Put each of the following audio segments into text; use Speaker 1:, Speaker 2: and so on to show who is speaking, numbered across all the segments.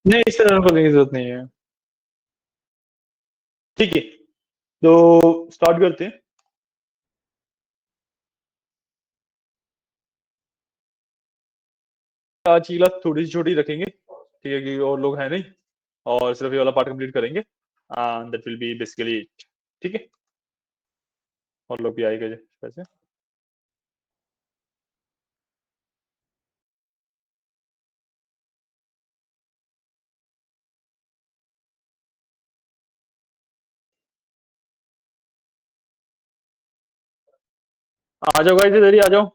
Speaker 1: नहीं, इस तरह खोलने की जरूरत नहीं है। ठीक है, तो स्टार्ट करते हैं। आज की क्लास थोड़ी सी छोटी रखेंगे, ठीक है, कि और लोग हैं नहीं, और सिर्फ ये वाला पार्ट कंप्लीट करेंगे। दैट विल बी बेसिकली, ठीक है। और लोग भी आएंगे वैसे। आ जाओ गाइस, इधर ही आ जाओ।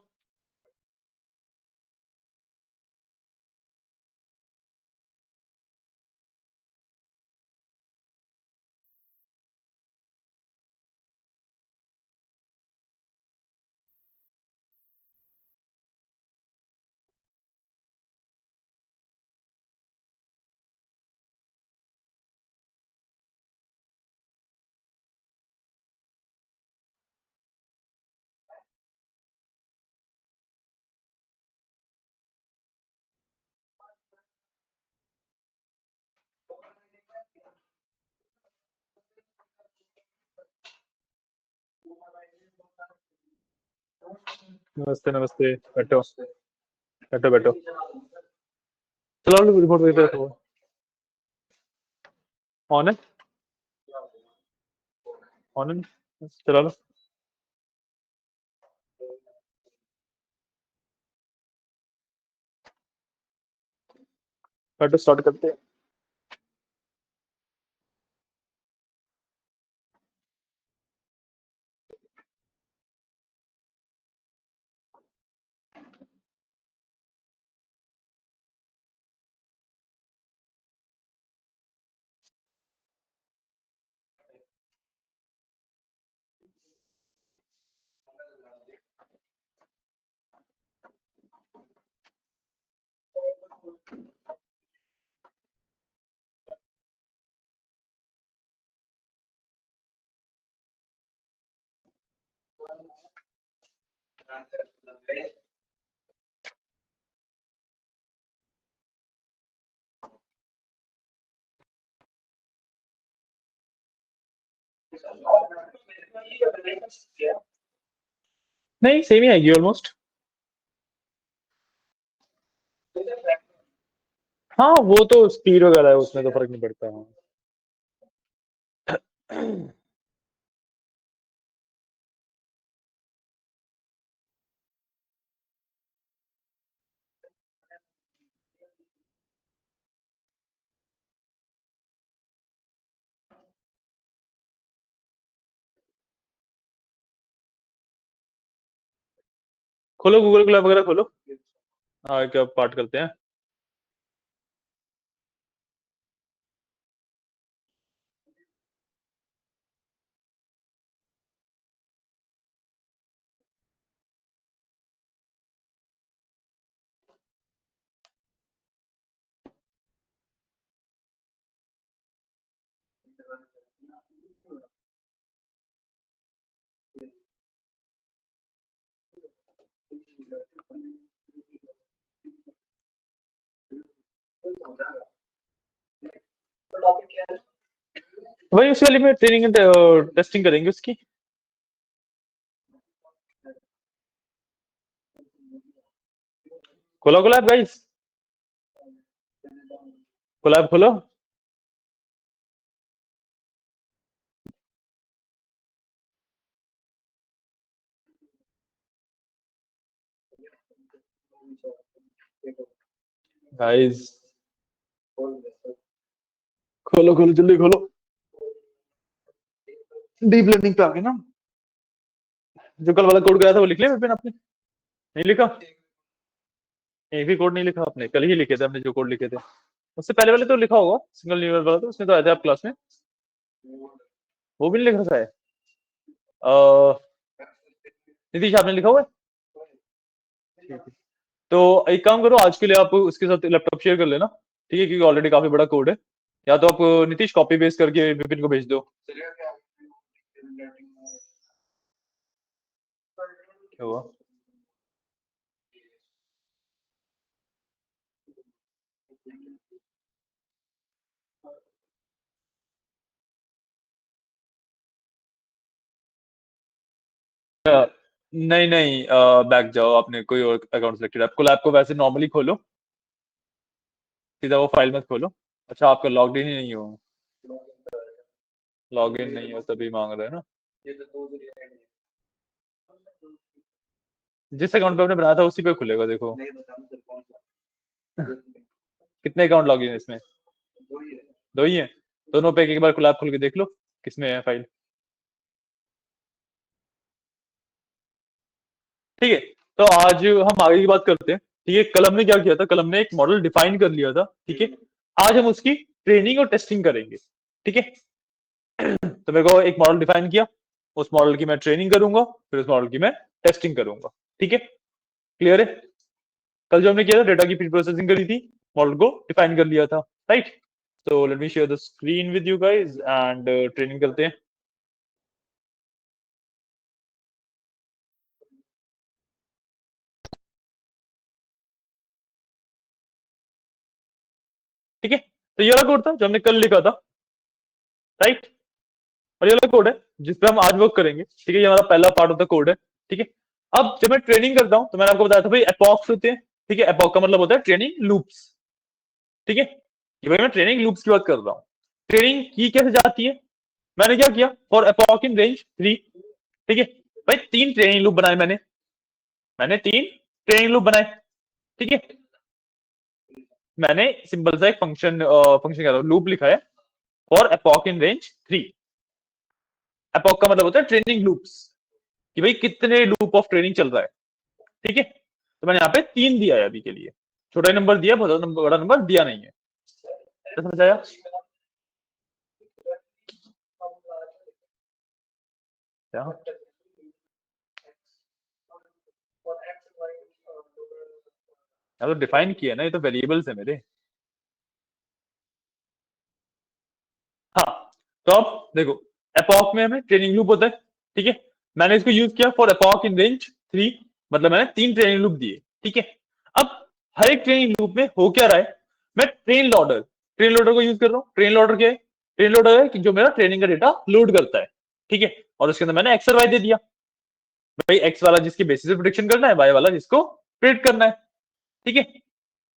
Speaker 1: नमस्ते नमस्ते, बैठो बैठो बैठो। चलो रिपोर्ट देते रखो। ऑन है, ऑन है, चला लो। बैठो, स्टार्ट करते हैं। नहीं, सेम ही आएगी ऑलमोस्ट। हाँ, वो तो स्पीड वगैरह है, उसमें तो फर्क नहीं पड़ता। हाँ। खोलो गूगल क्लैप वगैरह खोलो। हाँ, क्या पार्ट करते हैं। वही उस वाली में ट्रेनिंग टेस्टिंग करेंगे उसकी। खोलो कोलैब गाइस, कोलैब खोलो। गाइस खोलो खोलो, जल्दी खोलो। डीप लर्निंग पे आ गए ना। जो कल वाला कोड गया था वो लिख लिया फिर आपने? नहीं लिखा? एक भी कोड नहीं लिखा आपने? कल ही लिखे थे हमने जो कोड लिखे थे। उससे पहले वाले तो लिखा होगा, सिंगल न्यूअर वाला, तो उसमें तो आया था आप क्लास में। वो भी नहीं लिख रखा है? नीतीश आपने लिखा हुआ है? ठीक है। तो एक काम करो, आज के लिए आप उसके साथ लैपटॉप शेयर कर लेना, ठीक है, क्योंकि ऑलरेडी काफी बड़ा कोड है। या तो आप नीतीश कॉपी पेस्ट करके विपिन को भेज दो। क्या हुआ? नहीं नहीं, बैक जाओ, आपने कोई और अकाउंट सिलेक्टेड, आपको लैब को वैसे नॉर्मली खोलो, सीधा वो फाइल मत खोलो। अच्छा, आपका लॉग इन ही नहीं हो, लॉग इन नहीं हो तभी मांग रहे हैं ना। जिस अकाउंट पे आपने बनाया था उसी पे खुलेगा, देखो। कितने अकाउंट लॉग इन है इसमें? दो ही है? दोनों पे एक बार लैब खोल के देख लो किसमें है फाइल। ठीक है, तो आज हम आगे की बात करते हैं। ठीक है, कल हमने क्या किया था, कल हमने एक मॉडल डिफाइन कर लिया था। ठीक है, आज हम उसकी ट्रेनिंग और टेस्टिंग करेंगे। ठीक है, तो मेरे को एक मॉडल डिफाइन किया, उस मॉडल की मैं ट्रेनिंग करूंगा, फिर उस मॉडल की मैं टेस्टिंग करूंगा। ठीक है, क्लियर है? कल जो हमने किया था, डेटा की प्री प्रोसेसिंग करी थी, मॉडल को डिफाइन कर लिया था, राइट? तो let me share the screen with you guys and training करते हैं। ठीक है, तो ये वाला कोड था जो हमने कल लिखा था, राइट? और ये वाला कोड है जिसपे हम आज वर्क करेंगे। ठीक है, ये हमारा पहला पार्ट ऑफ द कोड है। ठीक है, अब जब मैं ट्रेनिंग करता हूं तो मैंने आपको बताया था भाई एपॉक्स होते हैं। ठीक है, एपॉक का मतलब होता है ट्रेनिंग लूप्स। ठीक है, ये भाई मैं ट्रेनिंग लूप्स की बात कर रहा हूँ। ट्रेनिंग की कैसे जाती है? मैंने क्या किया, फॉर एपॉक इन रेंज 3। ठीक है, भाई 3 ट्रेनिंग लूप बनाए मैंने, 3 ट्रेनिंग लूप बनाए। ठीक है, मैंने सिंपल सा एक फंक्शन कह रहा हूँ, लूप लिखा है for epoch in range 3। Epoch का मतलब होता है ट्रेनिंग लूप्स, कि भाई कितने लूप ऑफ ट्रेनिंग चल रहा है। ठीक है, तो मैंने यहाँ पे 3 दिया है अभी के लिए, छोटा नंबर दिया, बहुत नंबर बड़ा नंबर दिया नहीं है। तो समझ आया? क्या? तो डिफाइन किया ना, ये तो वेरिएबल्स है मेरे। हाँ, तो अब देखो, एपॉक में हमें ट्रेनिंग लूप होता है। ठीक है, मैंने इसको यूज किया फॉर एपॉक इन रेंज 3, मतलब मैंने 3 ट्रेनिंग लूप दिए। ठीक है, अब हर एक ट्रेनिंग लूप में हो क्या रहा है, मैं ट्रेन लोडर को यूज कर रहा हूँ। ट्रेन लोडर क्या है? ट्रेन लोडर है कि जो मेरा ट्रेनिंग का डेटा लोड करता है। ठीक है, और उसके अंदर मैंने एक्स और वाई दे दिया। भाई एक्स वाला जिसकी बेसिस पे प्रिडिक्शन करना है, वाई वाला जिसको प्रिडिक्ट करना है। ठीक है,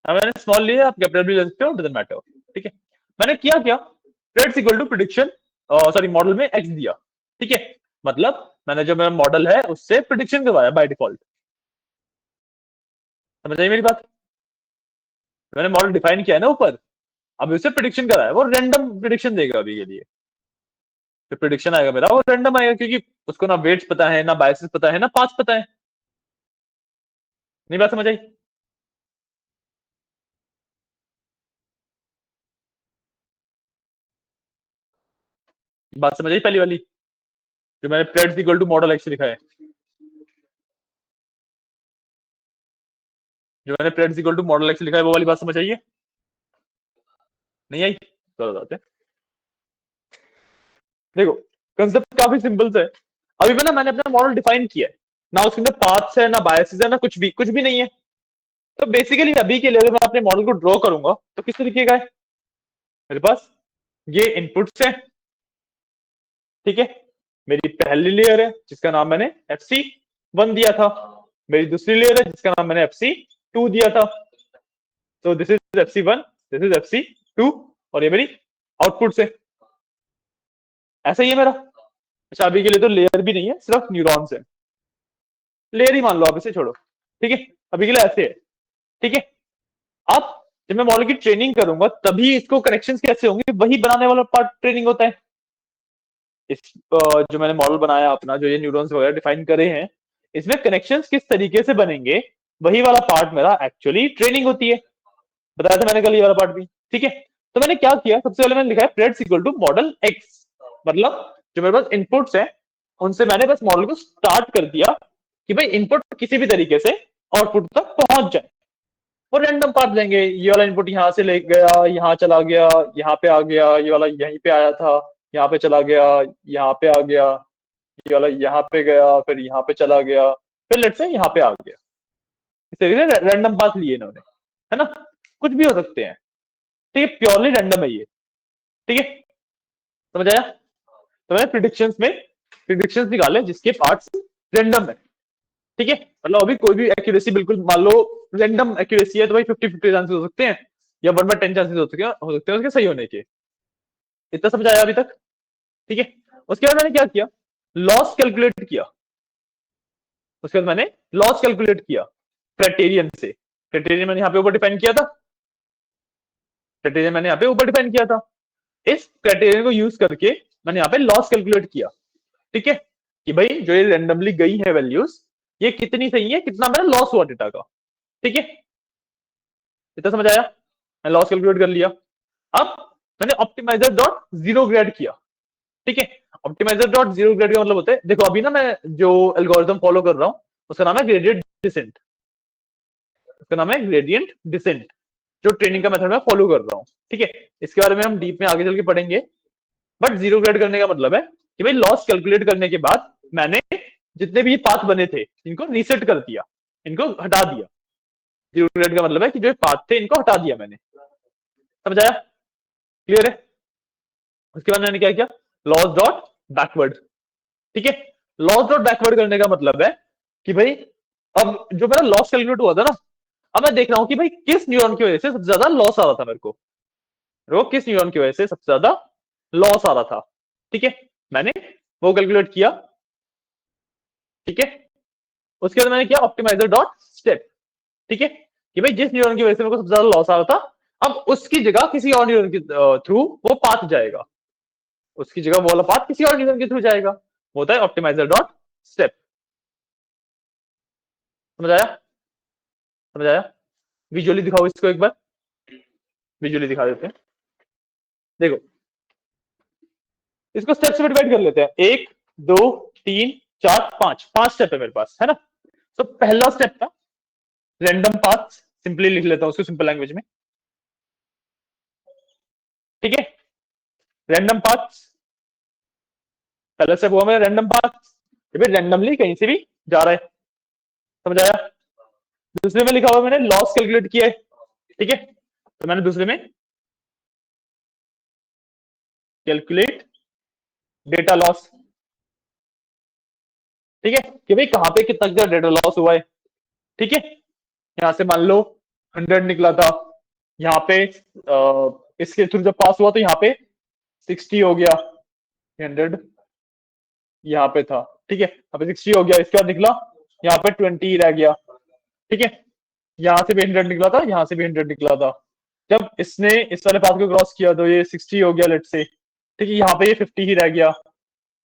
Speaker 1: अब मैंने स्मॉल लिया, आप कैपिटल भी ले सकते हो, डजंट मैटर। ठीक है, मैंने किया क्या, preds equal to prediction, sorry model में एक्स दिया। ठीक है, मतलब मैंने जो मेरा मॉडल है उससे प्रिडिक्शन करवाया बाय डिफॉल्ट। समझ आई मेरी बात? मैंने मॉडल डिफाइन किया है ना ऊपर, अब उससे प्रिडिक्शन कराया, वो रैंडम प्रिडिक्शन देगा अभी के लिए। जो प्रिडिक्शन आएगा मेरा वो रैंडम आएगा, क्योंकि उसको ना वेट्स पता है, ना बायसेस पता है, ना पाथ पता है। नहीं बात समझ आई? बात समझ आई पहली वाली, जो मैंने प्रेड्स इक्वल टू मॉडल एक्स लिखा है, जो मैंने प्रेड्स इक्वल टू मॉडल एक्स लिखा है, वो वाली बात समझ आई है? नहीं आई? चलो बताते हैं। देखो, कंसेप्ट काफी सिंपल है। अभी मैंने अपना मॉडल डिफाइन किया है ना, उसके अंदर पाथ्स है ना बायसेस है ना कुछ भी नहीं है। तो बेसिकली अभी के लिए अगर मैं अपने मॉडल को ड्रॉ करूंगा तो किस तरीके का है, मेरे पास ये इनपुट्स है। ठीक है, मेरी पहली लेयर है जिसका नाम मैंने FC1 दिया था, मेरी दूसरी लेयर है जिसका नाम मैंने FC2 दिया था। तो this is FC1, this is FC2, और ये मेरी आउटपुट है। ऐसा ही है मेरा। अच्छा, अभी के लिए तो लेयर भी नहीं है, सिर्फ न्यूरॉन्स है, लेयर ही मान लो आप, इसे छोड़ो। ठीक है, अभी के लिए ऐसे है। ठीक है, अब जब मैं मॉडल की ट्रेनिंग करूंगा तभी इसको कनेक्शंस कैसे होंगे, वही बनाने वाला पार्ट ट्रेनिंग होता है। इस जो मैंने मॉडल बनाया अपना, जो ये न्यूरॉन्स वगैरह डिफाइन करे हैं, इसमें कनेक्शंस किस तरीके से बनेंगे, वही वाला पार्ट मेरा एक्चुअली ट्रेनिंग होती है। बताया था मैंने कल ये वाला पार्ट भी। ठीक है, तो मैंने क्या किया, सबसे पहले मैंने लिखा है प्रेड्स इक्वल टू मॉडल एक्स, मतलब जो मेरे पास इनपुट्स हैं उनसे मैंने बस मॉडल को स्टार्ट कर दिया कि भाई इनपुट किसी भी तरीके से आउटपुट तक पहुंच जाए। वो रैंडम पार्ट देंगे, ये वाला इनपुट यहाँ से ले गया, यहाँ चला गया, यहाँ पे आ गया, ये वाला यहीं पे आया था, यहाँ पे चला गया, यहाँ पे आ गया, ये वाला यहाँ पे गया, फिर यहाँ पे चला गया, फिर लेट्स से यहाँ पे आ गया। इस तरीके से रैंडम पाथ लिए इन्होंने, है ना? कुछ भी हो सकते हैं। ठीक है, प्योरली रैंडम है ये। ठीक है, समझ आया? तो मैंने प्रिडिक्शंस निकाले जिसके पार्ट्स रेंडम है। ठीक है, मतलब अभी कोई भी एक्यूरेसी बिल्कुल मान लो रेंडम एक्यूरेसी है तो भाई 50-50 चांसेस हो सकते हैं या 1/10 चांसेस हो सकते हैं उसके सही होने के। इतना समझ आया अभी तक? ठीक है, उसके बाद मैंने क्या किया, लॉस कैलकुलेट किया। उसके बाद मैंने लॉस कैलकुलेट किया क्राइटेरियन से। क्राइटेरियन मैंने यहाँ पे ऊपर डिफाइन किया था, क्राइटेरियन मैंने यहाँ पे ऊपर डिफाइन किया था। इस क्राइटेरियन को यूज करके मैंने यहाँ पे लॉस कैलकुलेट किया। ठीक है, कि भाई जो ये रेंडमली गई है वैल्यूज ये कितनी सही है, कितना मेरा लॉस हुआ डेटा का। ठीक है, इतना समझ आया? मैं लॉस कैलकुलेट कर लिया। अब मैंने ऑप्टिमाइजर डॉट जीरो ग्रेड किया। ठीक है, ऑप्टिमाइजर डॉट जीरो ग्रेड का मतलब होता है, देखो अभी ना मैं जो एल्गोरिथम फॉलो कर रहा हूं उसका नाम है ग्रेडियंट डिसेंट। उसका नाम है ग्रेडियंट डिसेंट, जो ट्रेनिंग का मेथड मैं फॉलो कर रहा हूँ। ठीक है, इसके बारे में हम डीप में आगे चल के पढ़ेंगे। बट जीरो ग्रेड करने का मतलब है कि भाई लॉस कैलकुलेट करने के बाद मैंने जितने भी पाथ बने थे इनको रीसेट कर दिया, इनको हटा दिया। जीरो ग्रेड का मतलब है कि जो पाथ थे इनको हटा दिया मैंने। समझ आया? क्लियर है? उसके बाद मैंने क्या किया, लॉस डॉट बैकवर्ड। ठीक है, लॉस डॉट बैकवर्ड करने का मतलब है कि भाई अब जो मेरा लॉस कैलकुलेट हुआ था ना, अब मैं देख रहा हूं कि भाई किस न्यूरॉन की वजह से सबसे ज्यादा लॉस आ रहा था मेरे को, किस न्यूरॉन की वजह से सबसे ज्यादा लॉस आ रहा था। ठीक है, मैंने वो कैलकुलेट किया। ठीक है, उसके बाद मैंने किया ऑप्टिमाइजर डॉट स्टेप। ठीक है, कि भाई जिस न्यूरॉन की वजह से मेरे को सबसे ज्यादा लॉस आ रहा था अब उसकी जगह किसी और न्यूरॉन के थ्रू वो पाथ जाएगा, उसकी जगह वो वाला पाथ किसी और न्यूरॉन के थ्रू जाएगा, वो होता है ऑप्टिमाइजर डॉट स्टेप। समझ आया? समझ आया? विजुअली दिखाओ इसको एक बार, विजुअली दिखा देते हैं। देखो इसको स्टेप से डिवाइड कर लेते हैं, 1 2 3 4 5, 5 स्टेप है मेरे पास, है ना? तो पहला स्टेप था रैंडम पाथ, सिंपली लिख लेता हूं उसको सिंपल लैंग्वेज में। ठीक है, रैंडम पाथ, पहला स्टेप हुआ मेरा रैंडम पाथ, रैंडमली कहीं से भी जा रहा है। समझ आया? दूसरे में लिखा हुआ मैंने लॉस कैलकुलेट किया है। ठीक है, तो मैंने दूसरे में कैलकुलेट डेटा लॉस। ठीक है, कि भाई कहां पे कितना का डेटा लॉस हुआ है। ठीक है, यहां से मान लो 100 निकला था, यहाँ पे इसके थ्रू जब पास हुआ तो यहाँ पे 60 हो गया, 100 यहाँ पे था। ठीक है, यहाँ पे 60 हो गया, इसके बाद निकला यहाँ पे 20 रह गया। ठीक है, यहाँ से भी 100 निकला था, यहाँ से भी 100 निकला था। जब इसने इस वाले पाथ को क्रॉस किया तो ये 60 हो गया लेट से। ठीक है, यहाँ पे ये 50 ही रह गया।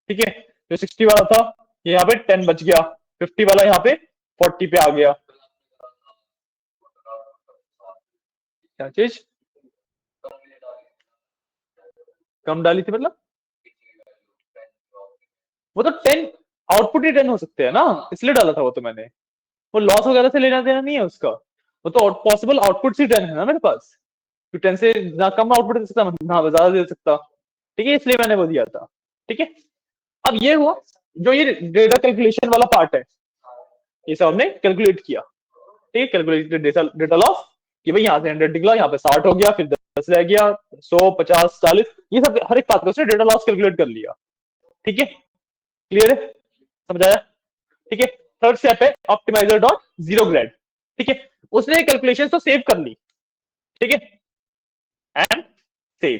Speaker 1: ठीक है, जो 60 वाला था ये यहाँ पे 10 बच गया, 50 वाला यहाँ पे 40 पे आ गया। क्या चीज कम डाली थी मतलब? वो तो 10, आउटपुट ही 10 हो सकते हैं ना, इसलिए डाला था वो तो मैंने। वो लॉस वगैरह से लेना देना नहीं है उसका, वो तो पॉसिबल आउटपुट ही 10 है ना मेरे पास, तो 10 से ना कम आउटपुट दे सकता ना ज्यादा दे सकता। ठीक है, इसलिए मैंने वो दिया था। ठीक है, अब ये हुआ जो ये डेटा कैलकुलेशन वाला पार्ट है, ये सब हमने कैलकुलेट किया। ठीक है, कैलकुलेटेड डेटा लॉस कि भाई यहाँ से 100 निकला, यहाँ पे 60 हो गया, फिर 10 रह गया, 100 50 40, ये सब हर एक बात का उसने डेटा लॉस कैलकुलेट कर लिया। ठीक है, क्लियर है? समझ आया? ठीक है, थर्ड स्टेप है ऑप्टिमाइजर डॉट जीरो ग्रेड। ठीक है, उसने कैलकुलेशन तो सेव कर ली। ठीक है, एंड सेव,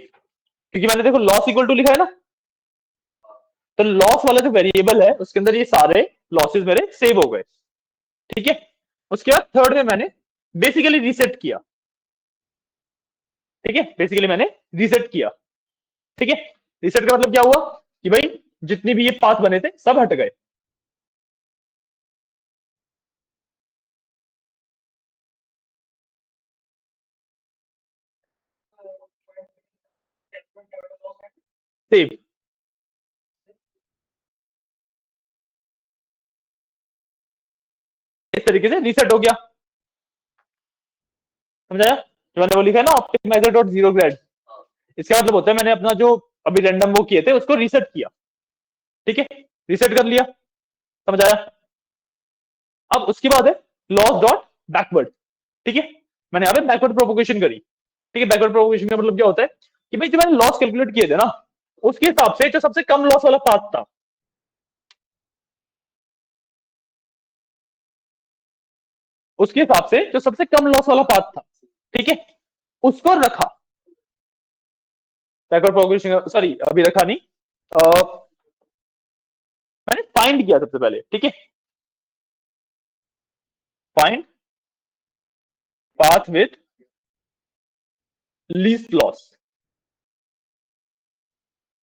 Speaker 1: क्योंकि मैंने देखो लॉस इक्वल टू लिखा है ना, तो लॉस वाला जो वेरिएबल है उसके अंदर ये सारे लॉसेस मेरे सेव हो गए। ठीक है, उसके बाद थर्ड में मैंने बेसिकली रीसेट किया। ठीक है, बेसिकली मैंने रीसेट किया। ठीक है, रीसेट का मतलब क्या हुआ कि भाई जितने भी ये पाथ बने थे सब हट गए। सेव, इस तरीके से रीसेट हो गया। समझाया? जो मैंने वो लिखा है ना ऑप्टिमाइजर डॉट जीरो ग्रेड, इसका मतलब होता है मैंने अपना जो अभी रैंडम वो किए थे उसको रीसेट किया। ठीक है, रीसेट कर लिया। समझ आया? अब उसके बाद है लॉस डॉट बैकवर्ड। ठीक है, मैंने यहाँ पे बैकवर्ड प्रोपोगेशन करी। ठीक है, बैकवर्ड प्रोपोगेशन का मतलब क्या होता है, कि भाई जो मैंने लॉस कैलकुलेट किए थे ना, उसके हिसाब से जो सबसे कम लॉस वाला पाथ था, उसके हिसाब से जो सबसे कम लॉस वाला पाथ था, ठीक है, उसको रखा बैकवर्ड प्रोग्रेशन, सॉरी अभी रखा नहीं, मैंने फाइंड किया सबसे पहले, ठीक है, find path with least loss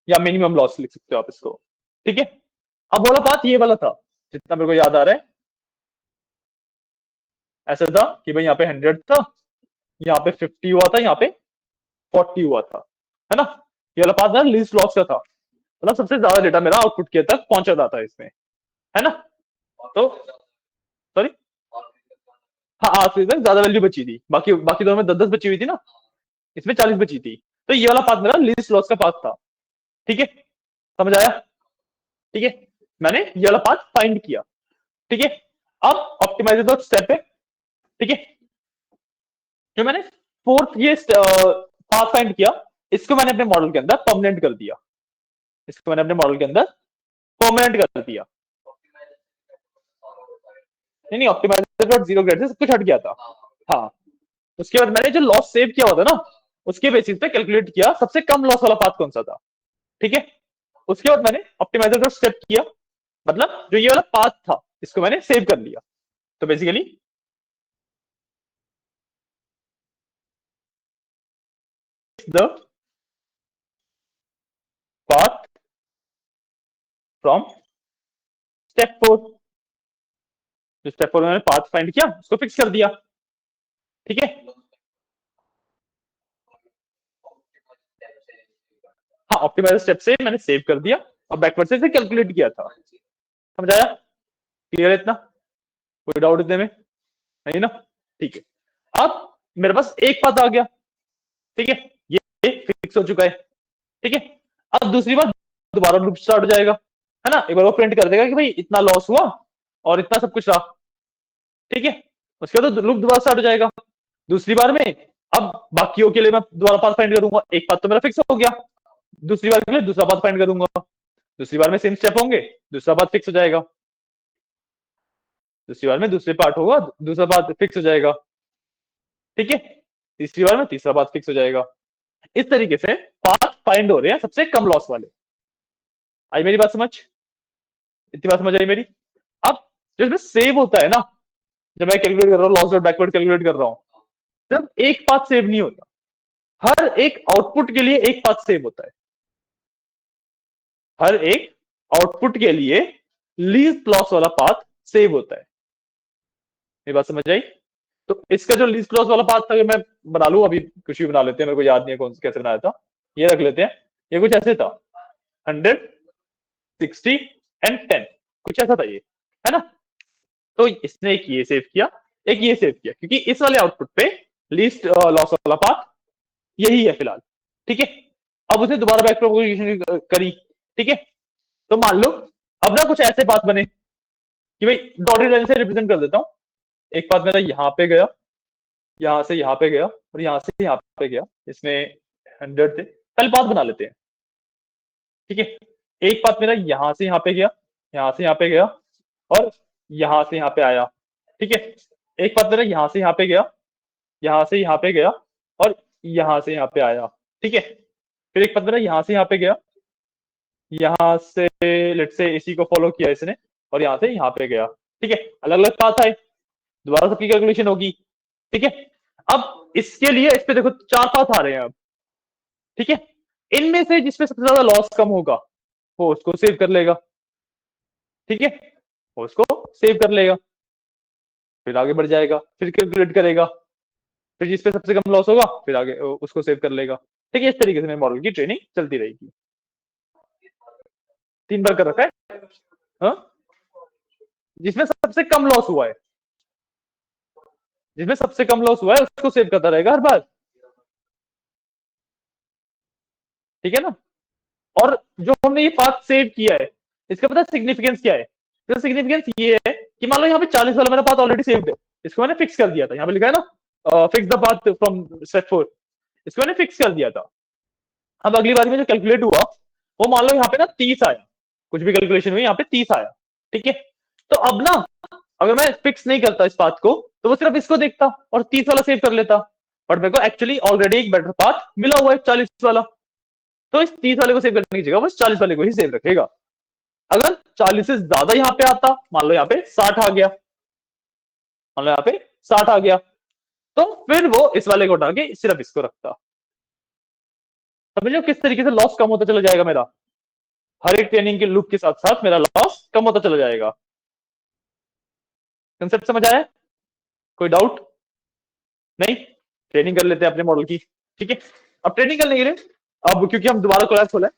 Speaker 1: या मिनिमम लॉस लिख सकते हो आप इसको, ठीक है। अब वाला पाथ ये वाला था जितना मेरे को याद आ रहा है, ऐसा था कि भाई यहाँ पे 100 था, यहाँ पे 50 हुआ था, यहाँ पे 40 हुआ था, है ना। ये वाला पाथ ना लीस्ट लॉस का था, मतलब सबसे ज्यादा डेटा मेरा आउटपुट के तक पहुंचा जाता है इसमें, है ना। तो सॉरी, हाँ आखिरी तक ज्यादा वैल्यू बची थी, बाकी बाकी दोनों में 10-10 बची हुई थी ना, इसमें 40 बची थी। तो ये वाला पाथ मेरा लीस्ट लॉस का पाथ था, ठीक है, समझ आया, ठीक है। मैंने ये वाला पाथ फाइंड किया, ठीक है। अब ऑप्टिमाइजर स्टेप है, ठीक है, जो मैंने फोर्थ ये पाथ फाइंड किया, इसको मैंने अपने मॉडल के अंदर परमानेंट कर दिया, इसको मैंने अपने मॉडल के अंदर परमानेंट कर दिया। नहीं नहीं, ऑप्टिमाइजर डॉट जीरो ग्रेड से सब कुछ हट गया था, हाँ। उसके बाद मैंने जो लॉस सेव किया हुआ था ना, उसके बेसिस पे कैलकुलेट किया सबसे कम लॉस वाला पाथ कौन सा था, ठीक है। उसके बाद मैंने ऑप्टिमाइजर डॉट स्टेप किया, मतलब जो ये वाला पाथ था इसको मैंने सेव कर लिया। तो basically the path from step 4, जो स्टेप 4 में मैंने पाथ फाइंड किया उसको फिक्स कर दिया, ठीक है। हाँ ऑप्टिमाइजर स्टेप से मैंने सेव कर दिया और बैकवर्ड से कैलकुलेट किया था, समझ आया, क्लियर है इतना, कोई डाउट इतने में नहीं ना, ठीक है। अब मेरे पास एक पाथ आ गया, ठीक है, ये फिक्स हो चुका है, ठीक है। अब दूसरी बार दोबारा लूप स्टार्ट हो जाएगा, है ना, एक बार वो प्रिंट कर देगा कि भाई इतना लॉस हुआ और इतना सब कुछ रहा, ठीक है। उसके बाद तो लूप दोबारा स्टार्ट हो जाएगा दूसरी बार में। अब बाकियों के लिए मैं दोबारा पाथ फाइंड करूंगा, एक पाथ तो मेरा फिक्स हो गया, दूसरी बार के लिए दूसरा पाथ फाइंड करूंगा, दूसरी बार में सेम स्टेप होंगे, दूसरा पाथ फिक्स हो जाएगा, दूसरी बार में दूसरे पार्ट होगा, दूसरा पाथ फिक्स हो जाएगा, ठीक है। तीसरी बार में तीसरा पाथ फिक्स हो जाएगा। इस तरीके से पाथ फाइंड हो रहे हैं सबसे कम लॉस वाले। आई मेरी बात समझ, इतनी बात समझ आई मेरी। अब जो इसमें सेव होता है ना, जब मैं कैलकुलेट कर रहा हूँ लॉस और बैकवर्ड कैलकुलेट कर रहा हूँ, जब एक पाथ सेव नहीं होता, हर एक आउटपुट के लिए एक पाथ सेव होता है, हर एक आउटपुट के लिए लीस्ट लॉस वाला पाथ सेव होता है। मेरी बात समझ आई। तो इसका जो लीस्ट लॉस वाला पाथ था, मैं बना लू अभी, कुछ भी बना लेते हैं, मेरे को याद नहीं है कौन कैसे बनाया था, ये रख लेते हैं, ये कुछ ऐसे था 100 60 एंड 10, कुछ ऐसा था ये, है ना। तो इसने एक ये सेव किया, एक ये सेव किया, क्योंकि इस वाले आउटपुट पे लीस्ट लॉस वाला पाथ यही है फिलहाल, ठीक है। अब उसने दोबारा बैक प्रोपोगेशन करी, ठीक है। तो मान लो अब ना कुछ ऐसे पाथ बने कि भाई डॉटेड लाइन से रिप्रेजेंट कर देता हूं, एक पाथ मेरा यहाँ पे गया, यहाँ से यहाँ पे गया और यहाँ से यहाँ पे गया, इसमें 100 थे, पहले पाथ बना लेते हैं, ठीक है। एक पाथ मेरा यहाँ से यहाँ पे गया, यहाँ से यहाँ पे गया और यहाँ से यहाँ पे आया, ठीक है। एक पाथ मेरा यहाँ से यहाँ पे गया, यहाँ से यहाँ पे गया और यहाँ से यहाँ पे आया, ठीक है। फिर एक पाथ मेरा यहाँ से यहाँ पे गया, यहाँ से लेट से इसी को फॉलो किया इसने और यहाँ से यहाँ पे गया, ठीक है। अलग अलग पाथ आए, दोबारा सबकी कैलकुलेशन होगी, ठीक है। अब इसके लिए इस पे देखो 4 पाथ आ रहे हैं अब, ठीक है। इनमें से जिसमें सबसे ज्यादा लॉस कम होगा वो उसको सेव कर लेगा, ठीक है, वो उसको सेव कर लेगा, फिर आगे बढ़ जाएगा, फिर कैलकुलेट करेगा, फिर जिसपे सबसे कम लॉस होगा फिर आगे उसको सेव कर लेगा, ठीक है। इस तरीके से मेरे मॉडल की ट्रेनिंग चलती रहेगी। 3 बार कर रखा है, हाँ, जिसमें सबसे कम लॉस हुआ है, जिसमें सबसे कम लॉस हुआ है उसको सेव करता रहेगा हर बार, ठीक है ना। और जो हमने ये पाथ सेव किया है, इसका पता सिग्निफिकेंस क्या है, इसका सिग्निफिकेंस ये है कि मान लो यहाँ पे 40 वाला मेरा पाथ ऑलरेडी सेव्ड है, इसको मैंने फिक्स कर दिया था, यहाँ पे लिखा है ना fix the path from step 4, इसको मैंने फिक्स कर दिया था, अब अगली बार में जो कैलकुलेट हुआ वो मान लो यहाँ पे ना 30 आया, कुछ भी कैलकुलेशन हुई यहाँ पे 30 आया, ठीक है। तो अब ना अगर मैं फिक्स नहीं करता इस पाथ को तो वो सिर्फ इसको देखता और 30 वाला सेव कर लेता, बट मेरे को एक्चुअली ऑलरेडी एक बेटर पाथ मिला हुआ है 40 वाला, तो इस 30 वाले को सेव करने की जगह बस 40 वाले को ही सेव रखेगा। अगर 40 से ज्यादा यहाँ पे आता, मान लो यहाँ पे 60 आ गया, मान लो यहाँ पे 60 आ गया, तो फिर वो इस वाले को हटा के सिर्फ इसको रखता। समझो किस तरीके से लॉस कम होता चला जाएगा मेरा, हर एक ट्रेनिंग के लूप के साथ साथ मेरा लॉस कम होता चला जाएगा। कंसेप्ट समझ आया? कोई डाउट? नहीं? ट्रेनिंग कर लेते हैं अपने मॉडल की, ठीक है। अब ट्रेनिंग करने के लिए, अब क्योंकि हम दोबारा क्लास खोला है,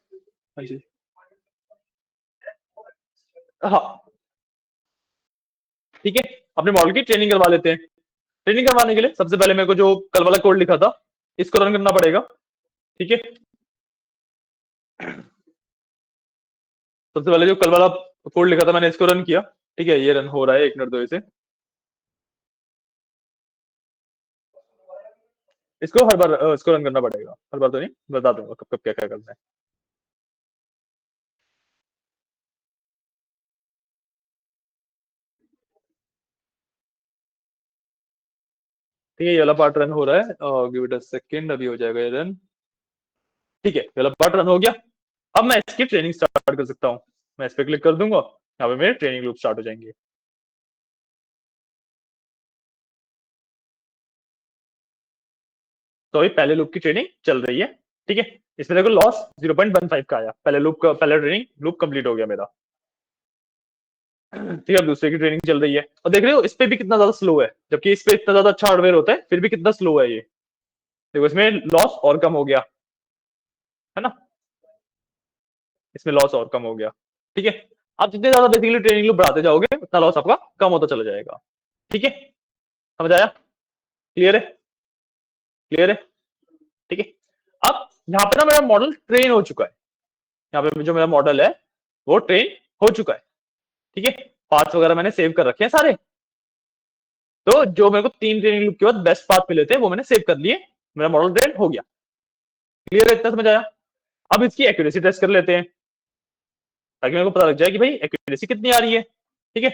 Speaker 1: हाँ जी, हाँ ठीक है, अपने मॉडल की ट्रेनिंग करवा लेते हैं। ट्रेनिंग करवाने के लिए सबसे पहले मेरे को जो कल वाला कोड लिखा था इसको रन करना पड़ेगा, ठीक है। सबसे पहले जो कल वाला कोड लिखा था मैंने इसको रन किया, ठीक है, ये रन हो रहा है, 1 मिनट दो इसे। इसको हर बार इसको रन करना पड़ेगा, हर बार तो नहीं, बता दूंगा कब कब क्या क्या करना है। ठीक है, ये वाला पार्ट रन हो रहा है, गिव इट अ सेकंड, अभी हो जाएगा ये रन, ठीक है, ये वाला पार्ट रन हो गया। अब मैं इसकी ट्रेनिंग स्टार्ट कर सकता हूँ, मैं इस पे क्लिक कर दूंगा, यहाँ पे मेरे ट्रेनिंग लूप स्टार्ट हो जाएंगे। तो अभी पहले लूप की ट्रेनिंग चल रही है, ठीक है। इसमें देखो लॉस 0.15 का आया, पहले लूप का पहला ट्रेनिंग लूप कंप्लीट हो गया मेरा, ठीक है। अब दूसरे की ट्रेनिंग चल रही है और देख रहे हो इस पे भी कितना ज्यादा स्लो है, जबकि इस पे इतना ज्यादा अच्छा हार्डवेयर होता है फिर भी कितना स्लो है ये, देखो इसमें लॉस और कम हो गया है ना, इसमें लॉस और कम हो गया, ठीक है। आप जितने ज्यादा बेसिकली ट्रेनिंग लूप बढ़ाते जाओगे उतना लॉस आपका कम होता चला जाएगा, ठीक है। समझ आया? क्लियर है? क्लियर है? ठीक है। अब यहाँ पे ना मेरा मॉडल ट्रेन हो चुका है, यहाँ पे जो मेरा मॉडल है वो ट्रेन हो चुका है, ठीक है। पार्ट्स वगैरह मैंने सेव कर रखे हैं सारे, तो जो मेरे को 3 ट्रेनिंग लूप के बाद बेस्ट पार्ट मिले थे वो मैंने सेव कर लिए, मेरा मॉडल ट्रेन हो गया। क्लियर है? इतना समझ आया? अब इसकी एक्यूरेसी टेस्ट कर लेते हैं ताकि मेरे को पता लग जाए कि भाई एक्यूरेसी कितनी आ रही है, ठीक है।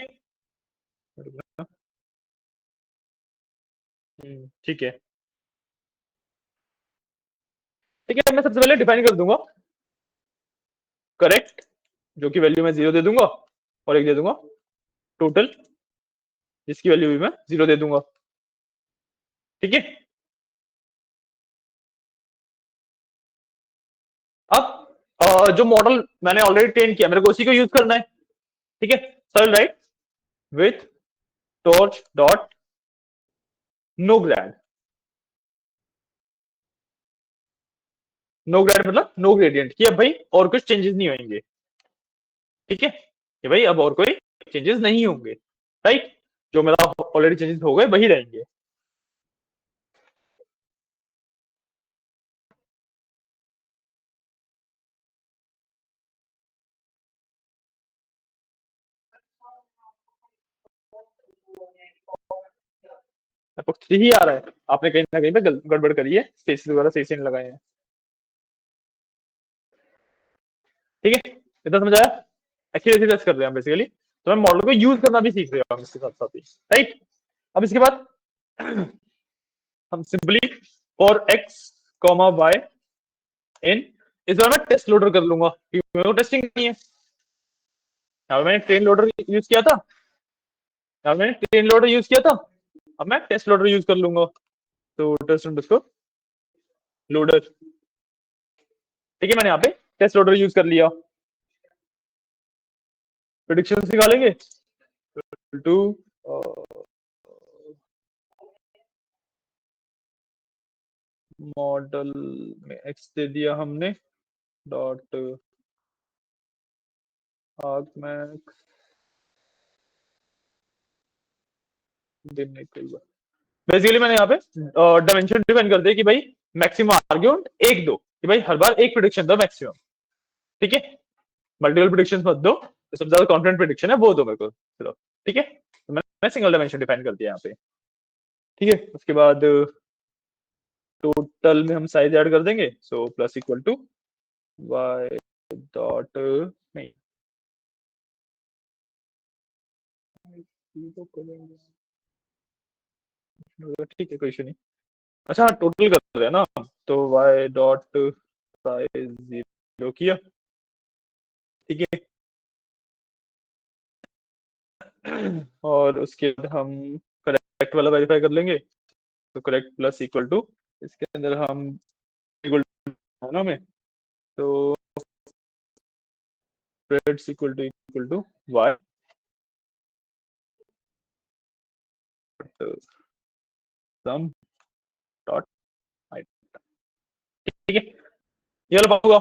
Speaker 1: ठीक है, ठीक है, मैं सबसे पहले डिफाइन कर दूंगा करेक्ट, जो कि वैल्यू मैं 0 दे दूंगा, और एक दे दूंगा टोटल, जिसकी वैल्यू भी मैं 0 दे दूंगा, ठीक है। अब जो मॉडल मैंने ऑलरेडी ट्रेन किया मेरे को उसी को यूज करना है, ठीक है। सर्ल write with torch dot no grad, no grad मतलब नो ग्रेडियंट, कि अब भाई और कुछ चेंजेस नहीं होंगे, ठीक है, कि भाई अब और कोई चेंजेस नहीं होंगे, राइट, जो मेरा ऑलरेडी चेंजेस हो गए वही रहेंगे। आपको 3 ही आ रहा है, आपने कहीं ना कहीं पे गड़बड़ करी है, स्पेस वगैरह सही से नहीं लगाए हैं, ठीक है। इतना समझ आया? एक्यूरेसी टेस्ट कर रहे हैं बेसिकली, तो मैं मॉडल को यूज करना भी सीख रहे हैं इसके साथ साथ ही, राइट। अब इसके बाद हम simply for X comma Y in, इस बार मैं टेस्ट लोडर कर लूंगा क्योंकि मेरे को टेस्टिंग नहीं है, यहाँ पे मैंने ट्रेन लोडर यूज किया था, यहाँ मैंने ट्रेन लोडर यूज किया था, अब मैं टेस्ट लोडर यूज कर लूंगा, तो टेस्ट अंडरस्कोर लोडर, ठीक है, मैंने यहाँ पे टेस्ट लोडर यूज कर लिया। प्रेडिक्शन निकालेंगे टू मॉडल में एक्स दे दिया हमने, डॉट आर्गमैक्स बेसिकली मैंने यहाँ पे डायमेंशन डिफाइन कर दिया कि भाई मैक्सिमम आर्ग्यूमेंट 1 दो, कि भाई हर बार एक प्रेडिक्शन दो मैक्सिमम, ठीक है, मल्टीपल प्रेडिक्शन मत दो, तो सबसे ज्यादा कॉन्फिडेंट प्रेडिक्शन है वो दो मेरे को सिर्फ, ठीक है। तो मैं सिंगल डायमेंशन डिफाइन कर दिया यहाँ पे, ठीक है। उसके बाद टोटल में हम साइज ऐड कर देंगे, so plus equal to Y dot नहीं, ये तो करेंगे। ठीक है, कोई इशू नहीं। अच्छा हाँ, टोटल कर रहे हैं ना, तो वाई डॉट साइज 0 किया। ठीक है। और उसके बाद हम करेक्ट वाला वेरीफाई कर लेंगे। तो करेक्ट प्लस इक्वल टू, इसके अंदर हम इक्वल है ना हमें, तो spreads equal to Y sum dot height. ठीक है, ये वाला पाऊंगा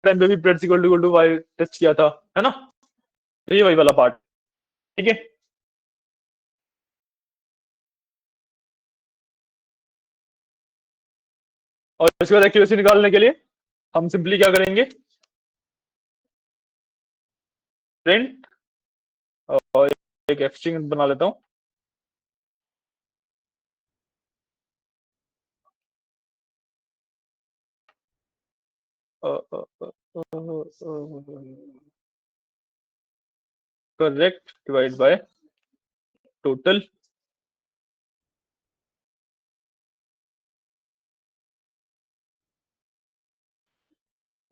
Speaker 1: टाइम पे भी spreads equal to Y test किया था, है ना, तो ये वही वाला पार्ट। ठीक है। और इसके बाद एक्यूरेसी निकालने के लिए हम सिंपली क्या करेंगे, प्रिंट, और एक एक्सट्रिंग बना लेता हूँ। Correct divide by total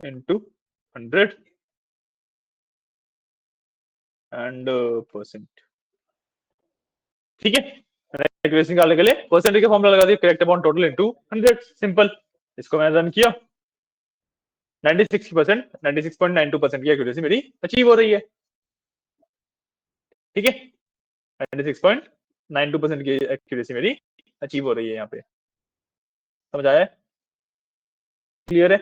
Speaker 1: into 100 and percent. ठीक है, एक्यूरेसी निकालने के लिए परसेंटेज का फॉर्मूला लगा दिया, correct upon total into 100, simple. इसको मैंने रन किया, 96%, 96.92% की एक्यूरेसी मेरी अचीव हो रही है। ठीक है, 96.92% की एक्यूरेसी मेरी अचीव हो रही है यहाँ पे। समझ आया? क्लियर है?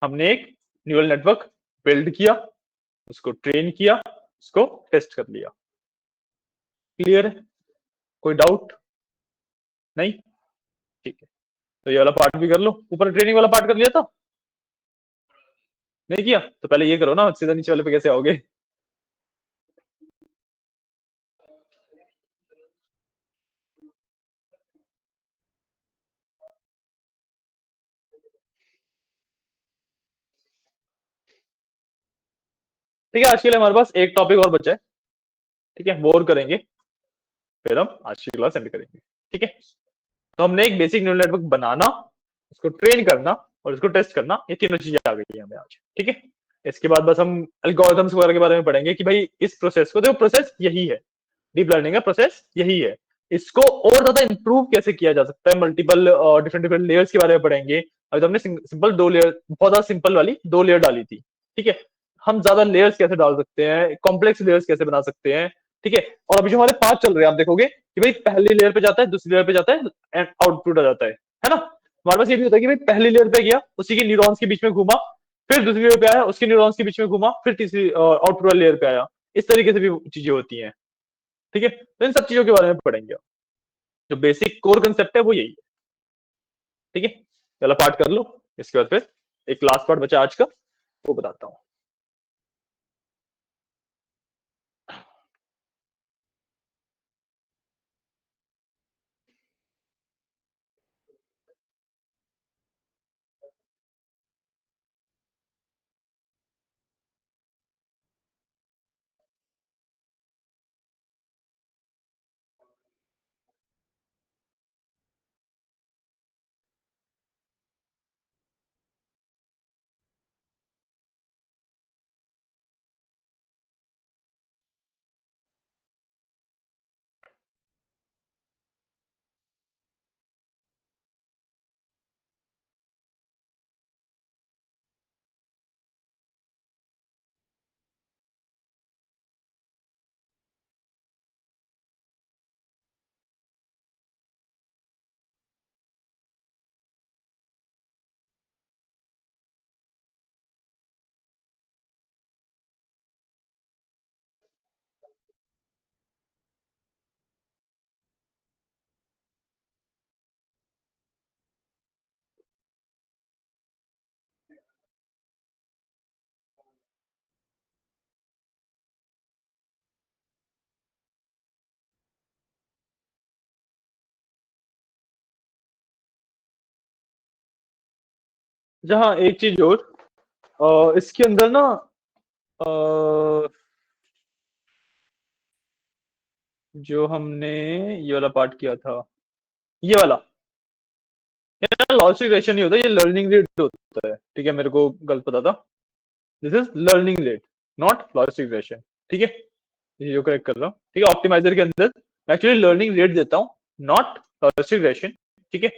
Speaker 1: हमने एक न्यूरल नेटवर्क बिल्ड किया, उसको ट्रेन किया, उसको टेस्ट कर लिया। क्लियर है? कोई डाउट? नहीं? ठीक है, तो ये वाला पार्ट भी कर लो। ऊपर ट्रेनिंग वाला पार्ट कर लिया था, नहीं किया तो पहले ये करो ना, सीधा नीचे वाले पे कैसे आओगे। ठीक है, आज के लिए हमारे पास एक टॉपिक और बचा है। ठीक है, वो और करेंगे, फिर हम आज की क्लास एंड करेंगे। ठीक है, तो हमने एक बेसिक न्यूरल नेटवर्क बनाना, उसको ट्रेन करना और उसको टेस्ट करना, ये तीनों चीजें आ गई है हमें आज। ठीक है, इसके बाद बस हम एल्गोरिथम्स वगैरह के बारे में पढ़ेंगे कि भाई इस प्रोसेस को, देखो प्रोसेस यही है, डीप लर्निंग का प्रोसेस यही है। इसको और ज्यादा इंप्रूव कैसे किया जा सकता है, मल्टीपल डिफरेंट डिफरेंट लेयर्स के बारे में पढ़ेंगे। अभी तो हमने सिंपल 2 लेयर, बहुत ज्यादा सिंपल वाली 2 लेयर डाली थी। ठीक है, हम ज्यादा लेयर्स कैसे डाल सकते हैं, कॉम्प्लेक्स लेयर्स कैसे बना सकते हैं। ठीक है, और अभी जो हमारे 5 चल रहे हैं, आप देखोगे कि भाई पहली लेयर पे जाता है, दूसरी लेयर पे जाता है एंड आउटपुट आ जाता है ना। हमारे पास ये भी होता है कि भाई पहली लेयर पे गया, उसी के न्यूरॉन्स के बीच में घूमा, फिर दूसरी लेयर पे आया, उसके न्यूरॉन्स के बीच में घूमा, फिर तीसरी आउटपुट वाली लेयर पे आया। इस तरीके से भी चीजें होती हैं। ठीक है, तो इन सब चीजों के बारे में पढ़ेंगे। जो बेसिक कोर कंसेप्ट है वो यही है। ठीक है, पहला पार्ट कर लो, इसके बाद फिर एक लास्ट पार्ट बचा आज का, वो बताता हूँ। जहाँ एक चीज और, इसके अंदर ना जो हमने ये वाला पार्ट किया था, ये वाला लॉस रिग्रेशन नहीं होता, ये लर्निंग रेट होता है। ठीक है, मेरे को गलत पता था। This is learning rate, not loss regression. ठीक है, ये जो करेक्ट कर रहा हूँ। ठीक है, ऑप्टिमाइजर के अंदर मैं एक्चुअली लर्निंग रेट देता हूँ, नॉट लॉस रिग्रेशन। ठीक है,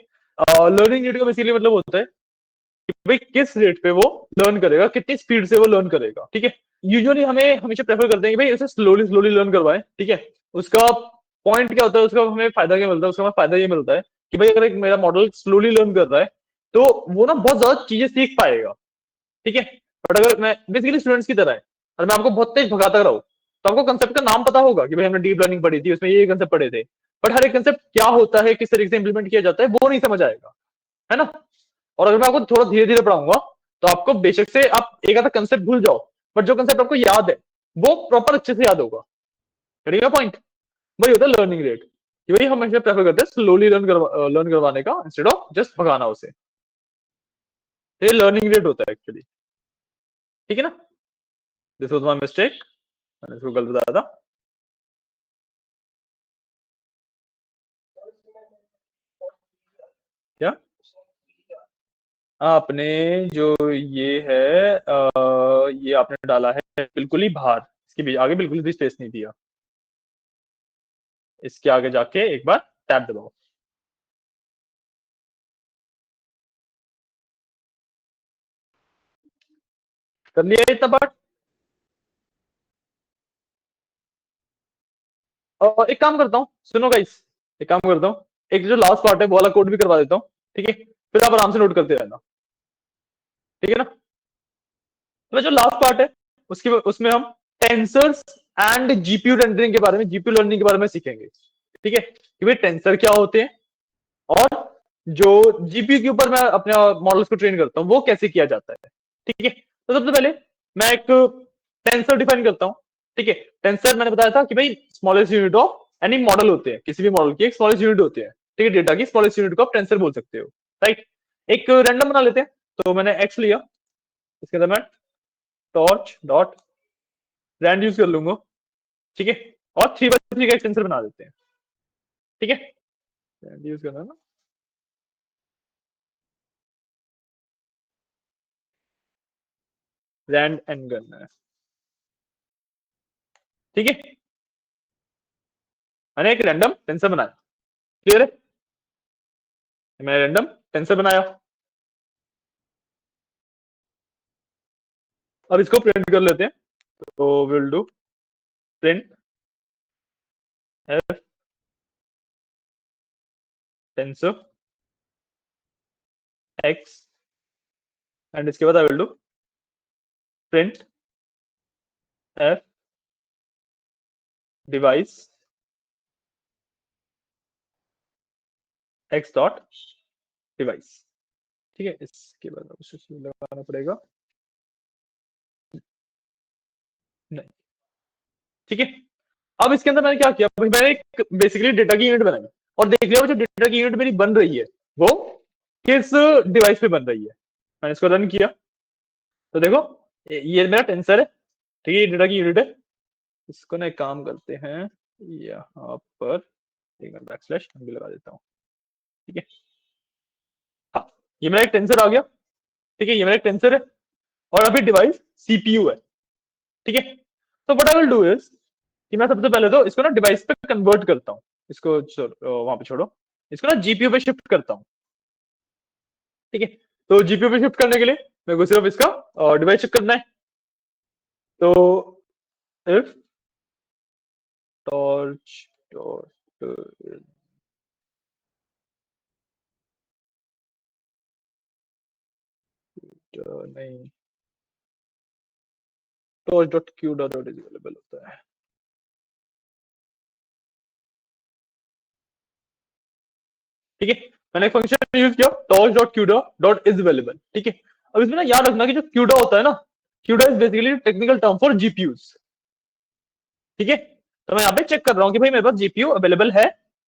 Speaker 1: लर्निंग रेट का बेसिकली मतलब होता है कि भाई किस रेट पे वो लर्न करेगा, कितनी स्पीड से वो लर्न करेगा। ठीक है, यूजुअली हमें हमेशा प्रेफर करते हैं कि भाई इसे स्लोली स्लोली लर्न करवाए। ठीक है, उसका पॉइंट क्या होता है, उसका हमें फायदा क्या मिलता है, उसका हमें फायदा ये मिलता है कि भाई अगर एक मेरा मॉडल स्लोली लर्न कर रहा है तो वो ना बहुत ज्यादा चीजें सीख पाएगा। ठीक है, बट अगर मैं बेसिकली स्टूडेंट्स की तरह है, और मैं आपको बहुत तेज भगाता रहा हूं, तो आपको कंसेप्ट का नाम पता होगा कि भाई हमने डीप लर्निंग पढ़ी थी, उसमें ये कंसेप्ट पढ़े थे, बट हर एक कंसेप्ट क्या होता है, किस तरीके से इंप्लीमेंट किया जाता है, वो नहीं समझ आएगा, है ना। और अगर मैं आपको थोड़ा धीरे धीरे पढ़ाऊंगा तो आपको बेशक से आप एक आधा कंसेप्ट भूल जाओ, बट जो कंसेप्ट आपको याद है वो प्रॉपर अच्छे से याद होगा। करेगा पॉइंट, वही होता है लर्निंग रेट, कि भाई हम हमेशा प्रेफर करते हैं स्लोली लर्न करवाने का इंस्टेड ऑफ जस्ट भगाना उसे। तो ये लर्निंग रेट होता है एक्चुअली। ठीक है ना, दिस वाज माय मिस्टेक, मैंने इसको गलत बताया था। क्या आपने जो ये है ये आपने डाला है बिल्कुल ही बाहर, इसके आगे बिल्कुल भी स्पेस नहीं दिया। इसके आगे जाके एक बार टैब दबाओ। कर लिया इतना पार्ट। और एक काम करता हूँ, सुनो गाइस, एक काम करता हूँ, एक जो लास्ट पार्ट है वो वाला कोड भी करवा देता हूँ। ठीक है, फिर आप आराम से नोट करते रहना। ठीक है ना, तो जो लास्ट पार्ट है उसकी उसमें हम टेंसर्स एंड जीपीयू रेंडरिंग के बारे में, जीपीयू लर्निंग के बारे में सीखेंगे। ठीक है, कि भाई टेंसर क्या होते हैं, और जो जीपीयू के ऊपर मैं अपने मॉडल्स को ट्रेन करता हूँ वो कैसे किया जाता है। ठीक है, तो सबसे पहले मैं एक टेंसर डिफाइन करता हूँ। ठीक है, टेंसर मैंने बताया था कि भाई smallest unit of any model होते हैं, किसी भी मॉडल की एक स्मॉलेस्ट यूनिट होती है। ठीक है, डेटा की स्मॉलेस्ट यूनिट को आप टेंसर बोल सकते हो। राइट, एक रैंडम बना लेते हैं, तो मैंने एक्स लिया, इसके अंदर मैं टॉर्च डॉट रैंड यूज कर लूंगा। ठीक है, और 3x3 का एक्सटेंसर बना देते हैं। ठीक है, रैंड यूज करना है ना, रैंड एंड करना है। ठीक है, मैंने एक रैंडम टेंसर बनाया। क्लियर है, मैंने रैंडम टेंसर बनाया। अब इसको प्रिंट कर लेते हैं, तो will do print F tensor x, and इसके बाद I will do print F device x dot device. ठीक है, इसके बाद उसे लगाना पड़ेगा, नहीं। ठीक है, अब इसके अंदर मैंने क्या किया, मैंने एक बेसिकली डेटा की यूनिट बनाई, और देख लिया वो जो डेटा की यूनिट मेरी बन रही है वो किस डिवाइस पे बन रही है। मैंने इसको रन किया, तो देखो ये मेरा टेंसर है। ठीक है, ये डेटा की यूनिट है। इसको ना एक काम करते हैं, यहाँ पर एक बैक स्लैश भी लगा देता हूँ। ठीक है, हाँ, ये मेरा एक टेंसर आ गया। ठीक है, ये मेरा एक टेंसर है, और अभी डिवाइस सीपीयू है। ठीक है, तो what I will do is कि मैं सबसे पहले तो इसको ना डिवाइस पे कन्वर्ट करता हूँ। इसको वहां पे छोड़ो, इसको ना जीपीयू पे शिफ्ट करता हूँ। ठीक है, तो जीपीयू पे शिफ्ट करने के लिए मेरे को सिर्फ इसका डिवाइस चेक करना है। तो इफ टॉर्च डॉट नहीं, torch dot Q dot is available होता है। ठीक है, मैंने एक फंक्शन यूज किया torch dot CUDA dot is available. ठीक है, अब इसमें ना याद रखना कि जो क्यूडा होता है ना, CUDA is basically technical term for GPUs. ठीक है, तो मैं यहाँ पे चेक कर रहा हूँ कि भाई मेरे पास जीपीयू अवेलेबल है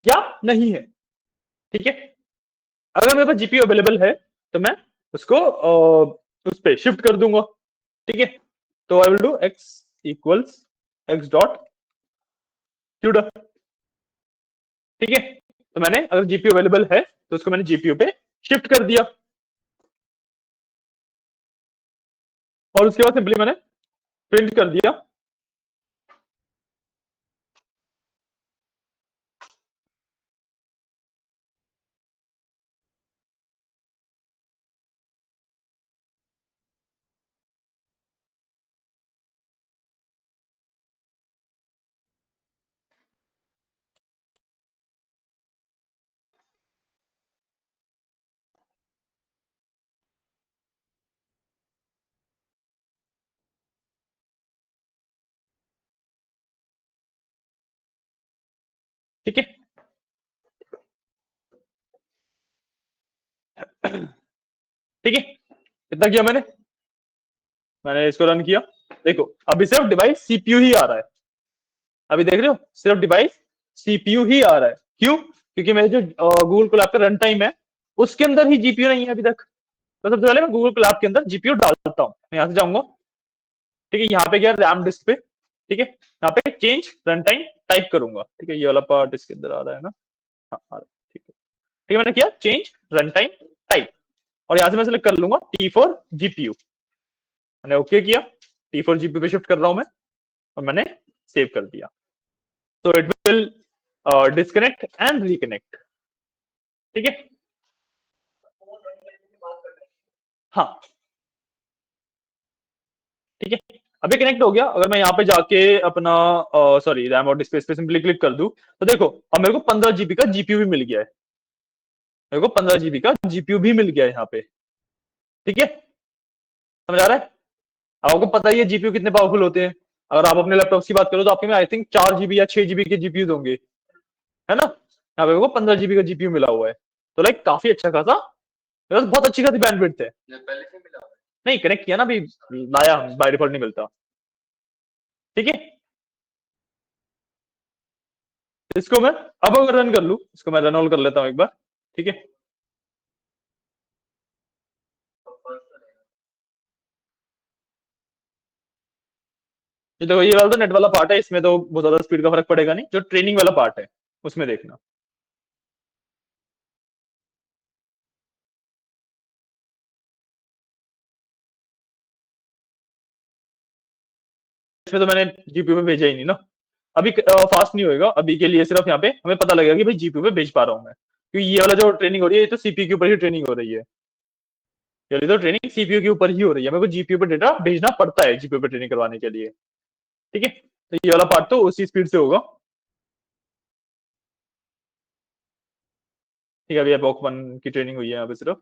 Speaker 1: या नहीं है। ठीक है, अगर मेरे पास जीपीयू अवेलेबल है तो मैं उसको उस पे शिफ्ट कर दूंगा, ठीक है। तो I will do x equals x dot Q dot, ठीक है। तो मैंने अगर जीपीयू अवेलेबल है तो उसको मैंने जीपीयू पे शिफ्ट कर दिया, और उसके बाद सिंपली मैंने प्रिंट कर दिया। ठीक है, ठीक है, इतना किया मैंने इसको रन किया। देखो अभी सिर्फ डिवाइस सीपीयू ही आ रहा है, अभी देख रहे हो सिर्फ डिवाइस सीपीयू ही आ रहा है। क्यों? क्योंकि मेरे जो गूगल कोलैब का रन टाइम है उसके अंदर ही जीपीयू नहीं है अभी तक। तो सबसे पहले मैं गूगल कोलैब के अंदर जीपीयू डालता हूँ, मैं यहां से जाऊंगा, ठीक है। यहाँ पे गया रैम डिस्क पे, ठीक है। यहाँ पे चेंज रन टाइम टाइप करूंगा, ठीक है। ये वाला पार्ट इसके अंदर आ रहा है ना, हाँ आ रहा है, ठीक है, ठीक है। मैंने किया चेंज रन टाइम टाइप, और यहां से मैं सिलेक्ट कर लूंगा T4 जीपीयू। मैंने ओके किया, T4 जीपीयू पे शिफ्ट कर रहा हूं मैं, और मैंने सेव कर दिया। तो it will disconnect and reconnect, ठीक है। हाँ, ठीक है, अभी कनेक्ट हो गया। अगर मैं यहाँ पे जाके अपना सॉरी रैम और डिस्प्ले पे सिंपली क्लिक कर दूं, तो देखो अब मेरे को 15 GB का जीपीयू भी मिल गया है, मेरे को 15 GB का जीपीयू भी मिल गया है यहाँ पे, ठीक है। समझ आ रहा है? अब आपको पता ही है जीपीयू कितने पावरफुल होते हैं। अगर आप अपने लैपटॉप की बात करो तो आपके में आई थिंक 4 GB या 6 GB के जीपीयू होंगे, है ना। यहाँ पे मेरे को 15 GB का जीपीयू मिला हुआ है, तो लाइक काफी अच्छा खासा, मेरे पास बहुत अच्छी खासी बैंडविड्थ है। नहीं कनेक्ट किया ना अभी, लाया बाय डिफॉल्ट नहीं मिलता, ठीक है। इसको मैं अब अगर रन कर लूं, इसको मैं रन ऑल कर लेता हूं एक बार, ठीक है। ये देखो ये वाला तो नेट वाला पार्ट है, इसमें तो बहुत ज्यादा स्पीड का फर्क पड़ेगा नहीं। जो ट्रेनिंग वाला पार्ट है उसमें देखना, इसमें तो मैंने जीपीयू पे भेजा ही नहीं ना। अभी फास्ट नहीं होएगा अभी के लिए, सिर्फ यहाँ पे हमें पता लगेगा कि भाई जीपीयू पे भेज पा रहा हूँ मैं, क्योंकि ये वाला जो ट्रेनिंग हो रही है ये तो सीपीयू के ऊपर ही ट्रेनिंग हो रही है। ये वाली तो ट्रेनिंग सीपीयू के ऊपर ही हो रही है, मेरे को जीपीयू पे डेटा भेजना पड़ता है जीपीयू पे ट्रेनिंग करवाने के लिए, ठीक है। तो ये वाला पार्ट तो उसी स्पीड से होगा, ठीक है। अभी एपॉक 1 की ट्रेनिंग हुई है यहाँ पे सिर्फ,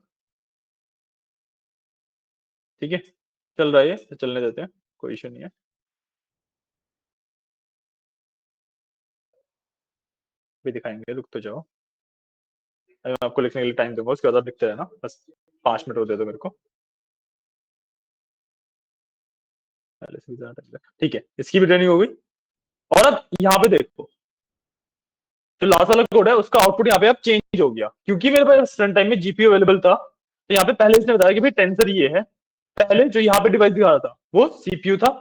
Speaker 1: ठीक है। चल रहा है तो चलने देते हैं, कोई इशू नहीं है। भी दिखाएंगे, रुक तो जाओ, अभी मैं आपको लिखने के लिए टाइम दूंगा, उसके बाद आप लिखते रहना, बस 5 मिनट और दे दो मेरे को। पहले से भी ज्यादा time लगा। ठीक है, इसकी भी ट्रेनिंग हो गई। और अब यहाँ पे देखो, जो लास्ट वाला कोड है उसका आउटपुट यहाँ पे अब चेंज हो गया, क्योंकि मेरे पास रन टाइम में जीपीयू अवेलेबल था। तो यहाँ पे पहले इसने बताया कि भाई टेंसर ये है, पहले जो यहाँ पे डिवाइस दिखा रहा था वो सीपीयू था,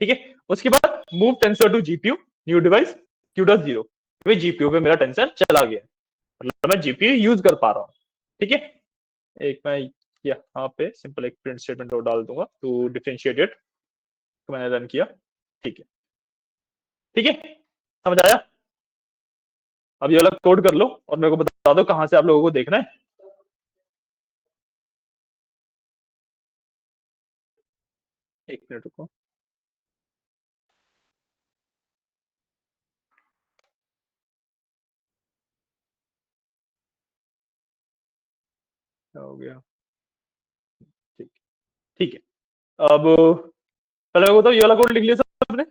Speaker 1: ठीक है। उसके बाद move tensor to GPU, new device Q dot zero, भाई जीपीयू पे मेरा टेंसर चला गया, मतलब मैं जीपीयू यूज कर पा रहा हूँ, ठीक है। एक मैं यहाँ पे सिंपल एक प्रिंट स्टेटमेंट और डाल दूंगा टू डिफरेंशिएटेड, तो मैंने रन किया, ठीक है, ठीक है। समझ आया? अब ये वाला कोड कर लो और मेरे को बता दो कहां से आप लोगों को देखना है। एक मिनट रुको, क्या हो गया? ठीक, ठीक है। अब पहले मेरे को बताओ, ये वाला कोड लिख लिया सबने?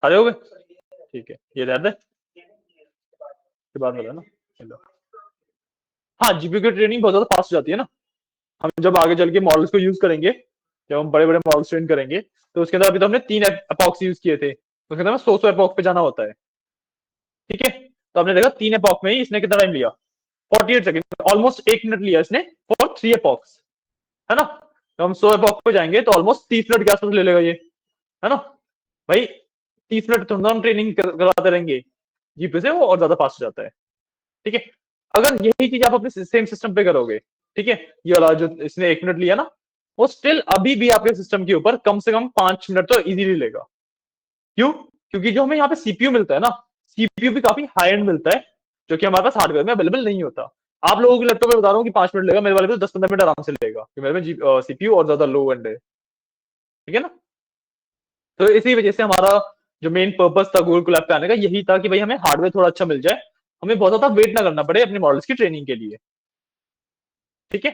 Speaker 1: आ जाओगे? ठीक है, ये रहता है के बाद में ना, चलो। हाँ, जीपीयू की ट्रेनिंग बहुत ज्यादा फास्ट हो जाती है ना। हम जब आगे चल के मॉडल्स को यूज करेंगे, जब हम बड़े बड़े मॉडल्स ट्रेन करेंगे, तो उसके अंदर अभी तो हमने 3 एपॉक्स यूज किए थे, तो उसके अंदर 100 एपॉक्स पे जाना होता है, ठीक है। तो आपने देखा 3 एपॉक्स में ही इसने कितना टाइम लिया, 48 सेकेंड, ऑलमोस्ट 1 मिनट लिया इसने फॉर 3 एपॉक्स, है ना। तो हम 100 एपॉक्स पे जाएंगे तो ऑलमोस्ट 30 मिनट के आसपास ले लेगा ये, है ना भाई। 30 मिनट तो हम ट्रेनिंग कराते रहेंगे जीपी से, वो और ज्यादा फास्ट हो जाता है। ठीक है, अगर यही चीज आप अपने सेम सिस्टम पे करोगे, ठीक है, ये वाला जो इसने 1 मिनट लिया ना, वो स्टिल अभी भी आपके सिस्टम के ऊपर कम से कम 5 मिनट तो इजीली लेगा। क्यों? क्योंकि जो हमें यहाँ पे सीपीयू मिलता है ना, सीपीयू भी काफी हाई एंड मिलता है, जो कि हमारे पास हार्डवेयर में अवेलेबल नहीं होता। आप लोगों के लैपटॉप में बता रहा हूँ कि 5 मिनट लेगा, मेरे वाले पे 10-15 मिनट आराम से लेगा, क्योंकि मेरे में सीपीयू और ज्यादा लो एंड है। ठीक है ना। तो इसी वजह से हमारा जो मेन पर्पस था गूगल कोलैब पे आने का यही था कि भाई हमें हार्डवेयर थोड़ा अच्छा मिल जाए, हमें बहुत ज्यादा वेट ना करना पड़े अपने मॉडल्स की ट्रेनिंग के लिए। ठीक है,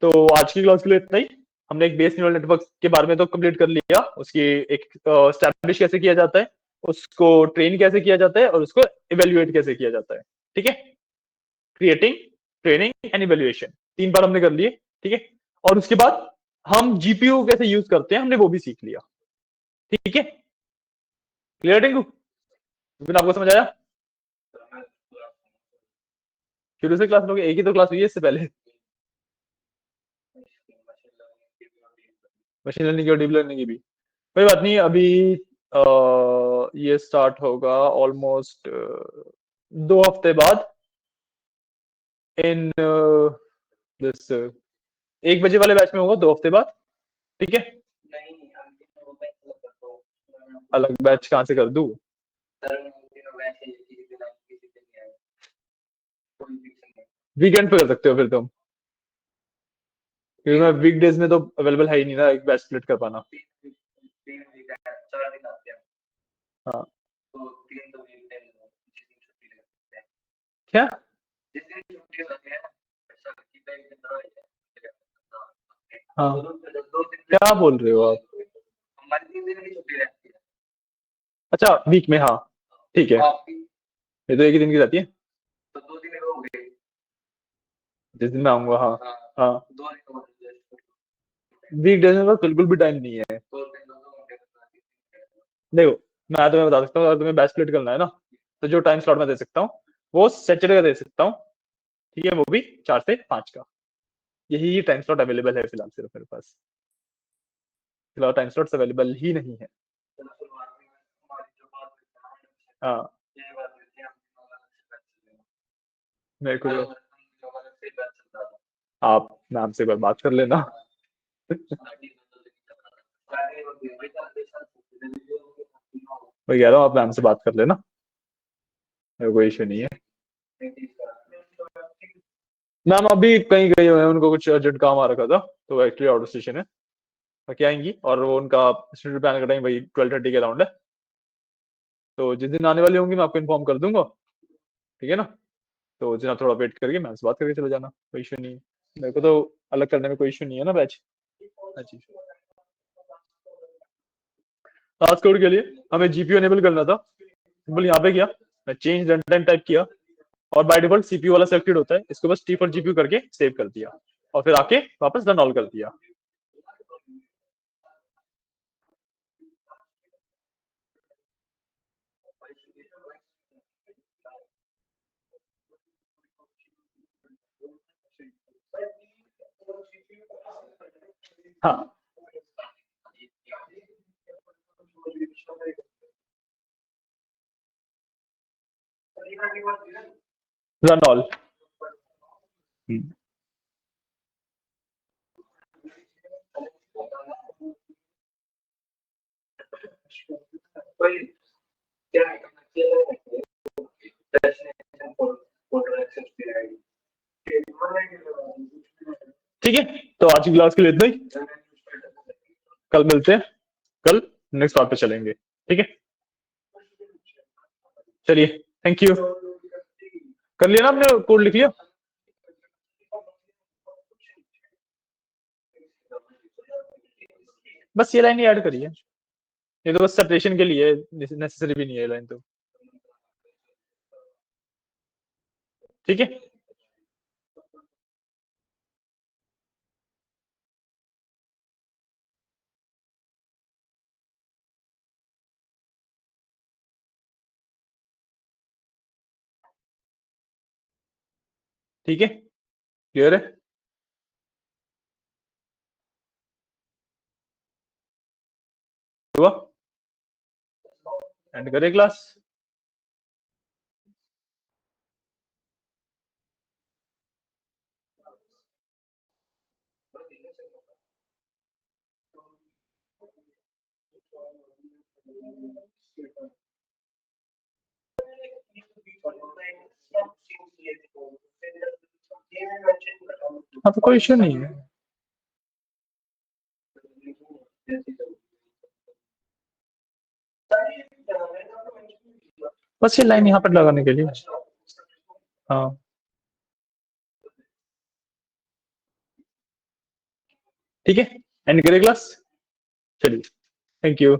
Speaker 1: तो आज की क्लास के लिए इतना ही। हमने एक बेस न्यूरल नेटवर्क के बारे में तो कंप्लीट कर लिया, उसकी एक स्टैब्लिश कैसे किया जाता है, उसको ट्रेन कैसे किया जाता है, और उसको इवेल्युएट कैसे किया जाता है। ठीक है, क्रिएटिंग, ट्रेनिंग एंड इवेल्युएशन, 3 बार हमने कर लिए। ठीक है, और उसके बाद हम जीपीयू कैसे यूज करते हैं हमने वो भी सीख लिया। ठीक है, क्लियर टिंकू, फिर आपको समझ आया? शुरू से क्लास लोगे, एक ही तो क्लास हुई है इससे पहले, मशीन लर्निंग की और डीप लर्निंग की भी। कोई बात नहीं, अभी ये स्टार्ट होगा ऑलमोस्ट 2 हफ्ते बाद, इन दिस 1 बजे वाले बैच में होगा 2 हफ्ते बाद। ठीक है, अलग बैच कहाँ से कर दूं? वीकेंड पे कर सकते हो फिर तुम, क्योंकि मैं वीकडेज में तो अवेलेबल है ही नहीं ना एक बैच स्प्लिट कर पाना। हाँ, क्या हाँ, क्या बोल रहे हो आप? अच्छा, वीक में, हाँ ठीक है, ये तो एक ही दिन की रहती है, जिस दिन मैं आऊंगा, हाँ। हाँ, वीक डेज में तो बिल्कुल भी टाइम नहीं है। देखो, मैं तुम्हें बता सकता हूँ, अगर तुम्हें बैच स्प्लिट करना है ना, तो जो टाइम स्लॉट मैं दे सकता हूँ वो सैटरडे का दे सकता हूँ। ठीक है, वो भी 4 से 5 का, यही टाइम स्लॉट अवेलेबल है फिलहाल सिर्फ मेरे पास। फिलहाल टाइम स्लॉट्स अवेलेबल ही नहीं है। हाँ, मेरे को आप मैम से एक बार बात कर लेना। मैं कह रहा हूँ आप मैम से बात कर लेना, मेरे को कोई इशू नहीं है। मैम अभी कहीं गए हुए हैं, उनको कुछ अर्जेंट काम आ रखा था, तो एक्चुअली आउट ऑफ स्टेशन है। बाकी आएंगी, और वो उनका स्टूडेंट प्लान का टाइम वही 12:30 के अराउंड है। तो जिस दिन आने वाली होंगी मैं आपको इन्फॉर्म कर दूंगा। ठीक है ना। तो जिस दिन आप थोड़ा वेट करके मैम से बात करके चले जाना, कोई इशू नहीं है। मेरे को तो अलग करने में कोई इशू नहीं है ना बैच। हाँ जी, टास्क कोड के लिए हमें जीपीयू एनेबल करना था, सिंपल यहाँ पे किया, मैं चेंज रन टाइम टाइप किया, और बाय डिफॉल्ट सीपीयू वाला सिलेक्टेड होता है, इसको बस टी फॉर जीपीयू करके सेव कर दिया, और फिर आके वापस रन ऑल कर दिया। हाँ, रन ऑल। ठीक है, तो आज की क्लास के लिए इतना ही, कल मिलते हैं, कल नेक्स्ट पार्ट पे चलेंगे। ठीक है, चलिए, थैंक यू। कर लिया ना आपने, कोड लिख लिया? बस ये लाइन ही ऐड करिए, ये तो बस सेपरेशन के लिए, नेसेसरी भी नहीं है लाइन तो। ठीक है। ठीक है, क्लियर है? हुआ? एंड करे क्लास। हाँ तो कोई इश्यू नहीं है। बस ये लाइन यहाँ पर लगाने के लिए। हाँ ठीक है, एंड करे क्लास। चलिए, थैंक यू।